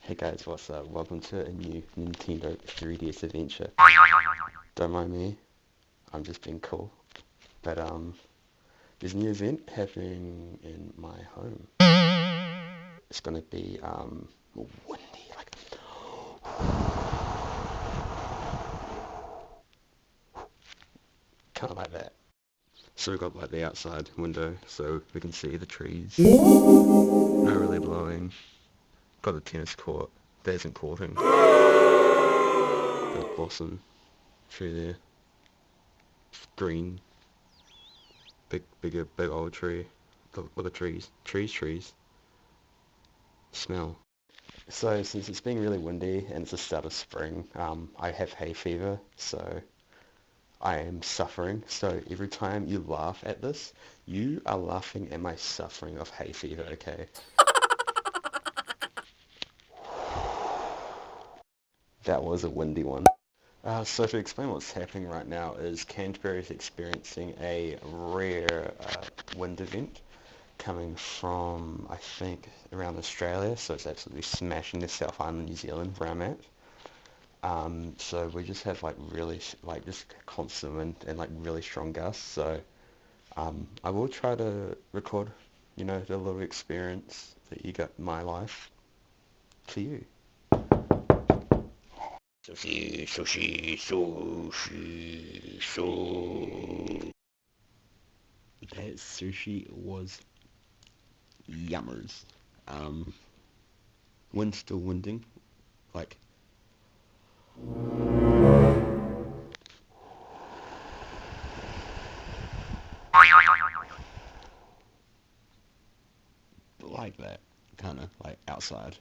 Hey guys, what's up? Welcome to a new Nintendo 3DS adventure. Don't mind me, I'm just being cool. But there's a new event happening in my home. It's gonna be windy, like kind of like that. So we've got like the outside window so we can see the trees. Not really blowing. Got the tennis court. That isn't courting. The blossom tree there. Green. Big old tree. Look at the trees. Trees. Smell. So since it's being really windy and it's the start of spring, I have hay fever, so I am suffering. So every time you laugh at this, you are laughing at my suffering of hay fever, okay? That was a windy one. So to explain what's happening right now is Canterbury is experiencing a rare wind event coming from, I think, around Australia, so it's absolutely smashing the South Island, New Zealand, where I'm at. So we just have like really, like just constant wind and like really strong gusts, so I will try to record, the little experience that you got in my life to you. Sushi. That sushi was yummers. Wind still winding, like that, kind of like outside.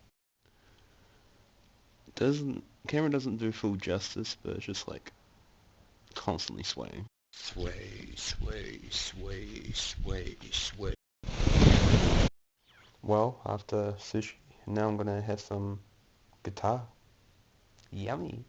Doesn't Camera doesn't do full justice, but it's just like constantly swaying. Sway. Well, after sushi, now I'm gonna have some guitar. Yummy.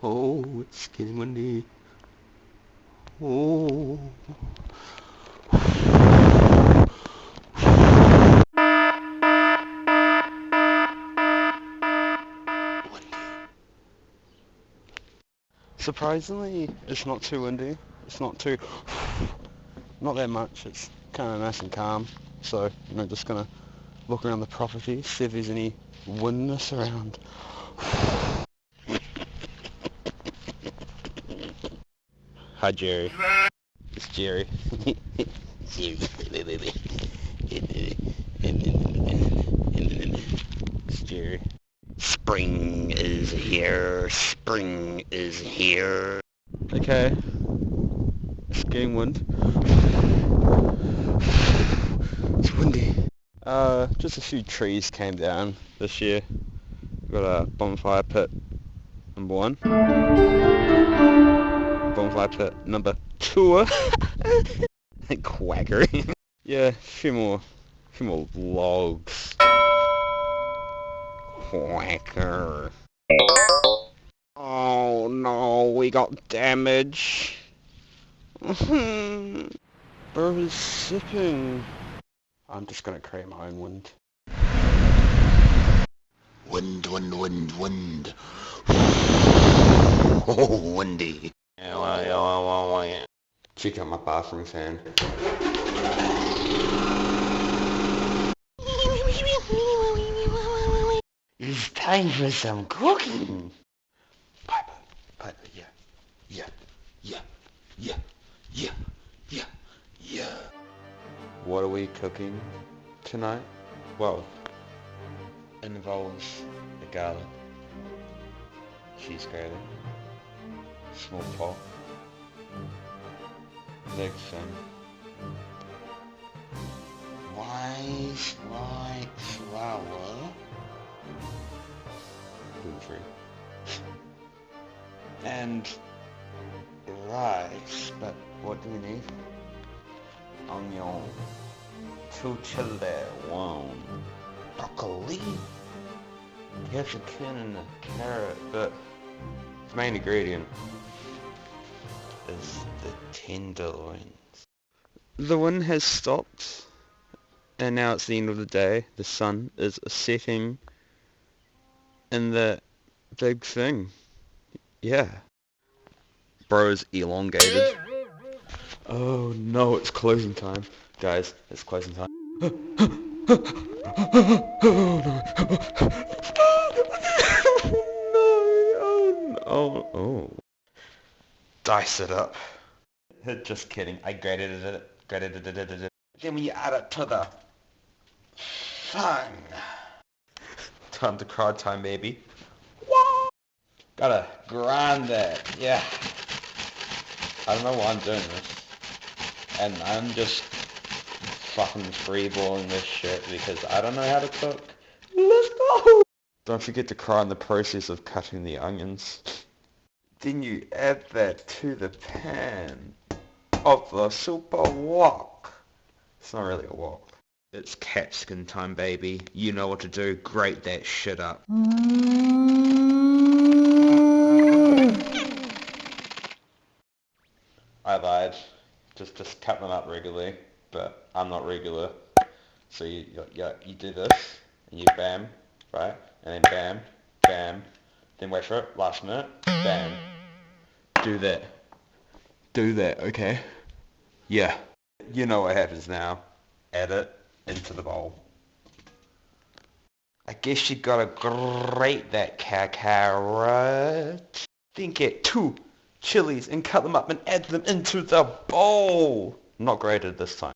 Oh, it's getting windy. Oh. Surprisingly, it's not too windy. It's not that much. It's kind of nice and calm. So, just gonna look around the property, see if there's any windness around. Hi, Jerry. It's Jerry. Jerry. It's Jerry. Spring is here. Spring is here. Okay. It's getting wind. It's windy. Just a few trees came down this year. We've got a bonfire pit number 1. Bonfire pit number 2. Quackery. Yeah, a few more logs. Quacker. Oh no, we got damage. Bro is sipping. I'm just gonna create my own wind. Wind. Oh, windy. Check out my bathroom fan. It's time for some cooking. Piper, yeah. What are we cooking tonight? Well, it involves a garlic, cheese grater, small pot, leg fin, white flour, gluten-free, and rice. But what do we need? Onion, 2 chili, 1 broccoli. Here's a can and a carrot, but The main ingredient is the tenderloins. The wind has stopped, and now it's the end of the day. The sun is setting in the big thing. Yeah. Bro is elongated. Oh no, it's closing time. Guys, it's closing time. Oh. Dice it up. Just kidding. I graded it. Then when you add it to the thing. Time to cry time, baby. What? Gotta grind that. Yeah. I don't know why I'm doing this. And I'm just fucking freeballing this shit because I don't know how to cook. Let's go! Don't forget to cry in the process of cutting the onions. Then you add that to the pan of the super wok. It's not really a wok. It's capsicum time, baby. You know what to do. Grate that shit up. I lied. Just cut them up regularly, but I'm not regular. So you do this, and you bam, right? And then bam, bam. Then wait for it, last minute, bam. Do that, okay? Yeah. You know what happens now. Add it into the bowl. I guess you gotta grate that carrot. Then get 2 chilies and cut them up and add them into the bowl. Not grated this time.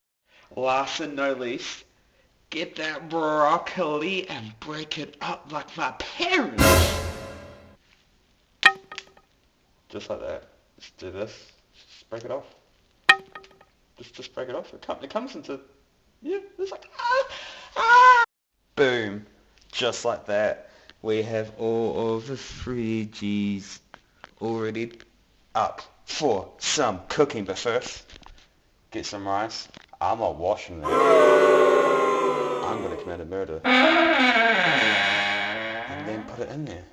Last and no least, get that broccoli and break it up like my parents. Just like that. Just do this. Just break it off. Just break it off. It comes into, yeah, it's like, Boom. Just like that. We have all of the 3 Gs already up for some cooking. But first, get some rice. I'm not washing it. I'm going to commit a murder. And then put it in there.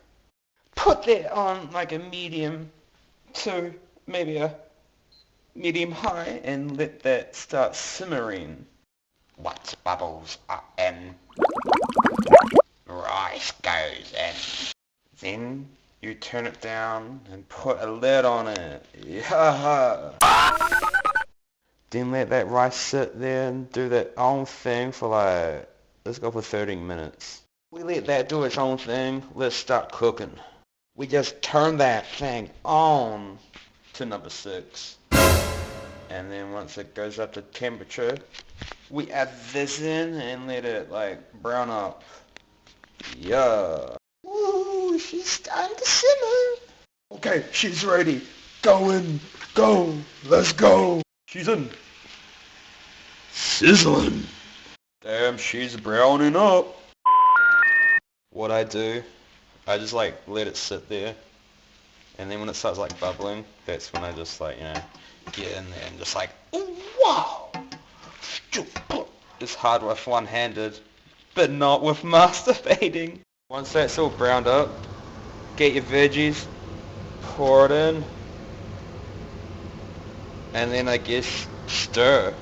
Put that on like a medium to maybe a medium high and let that start simmering. Once bubbles are in, rice goes in. Then you turn it down and put a lid on it. Yeah. Then let that rice sit there and do that own thing for like, let's go for 30 minutes. We let that do its own thing. Let's start cooking. We just turn that thing on to number 6. And then once it goes up to temperature, we add this in and let it like brown up. Yeah. Ooh, she's starting to simmer. Okay, she's ready. Go in. Go. Let's go. She's in. Sizzling. Damn, she's browning up. What I do, I just like let it sit there. And then when it starts like bubbling, that's when I just like, you know, get in there and just like, ooh, wow. It's hard with one-handed, but not with masturbating. Once that's all browned up, get your veggies, pour it in, and then I guess stir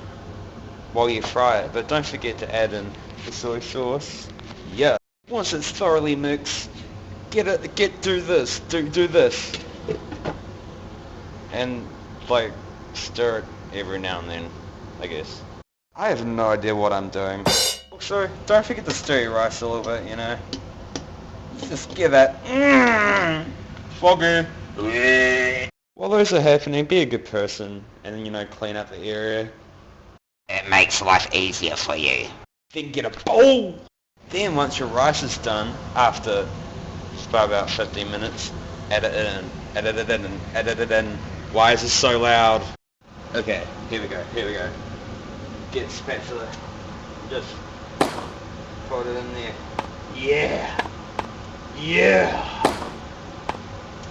while you fry it. But don't forget to add in the soy sauce. Yeah. Once it's thoroughly mixed, do this, and like stir it every now and then, I guess. I have no idea what I'm doing. Also, don't forget to stir your rice a little bit, you know. Just give that foggy. While those are happening, be a good person and, you know, clean up the area. It makes life easier for you. Then get a bowl. Then once your rice is done, after about 15 minutes, add it in. Why is this so loud? Okay, here we go. Get a spatula. Just put it in there. Yeah.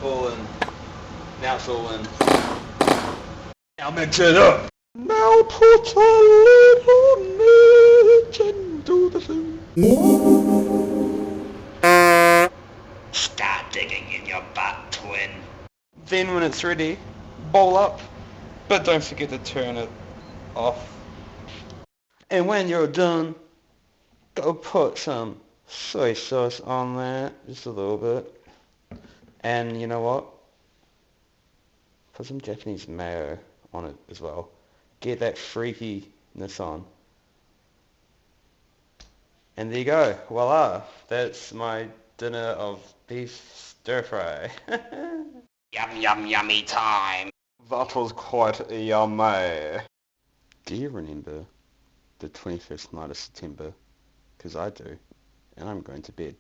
All in. Now it's all in. Now mix it up. Now put a little milk into the thing. Start digging in your butt, twin. Then when it's ready, bowl up. But don't forget to turn it off. And when you're done, go put some soy sauce on there, just a little bit. And you know what? Put some Japanese mayo on it as well. Get that freakiness on. And there you go. Voila. That's my dinner of beef stir fry. Yum, yum, yummy time. That was quite yummy. Do you remember the 21st night of September? Because I do. And I'm going to bed.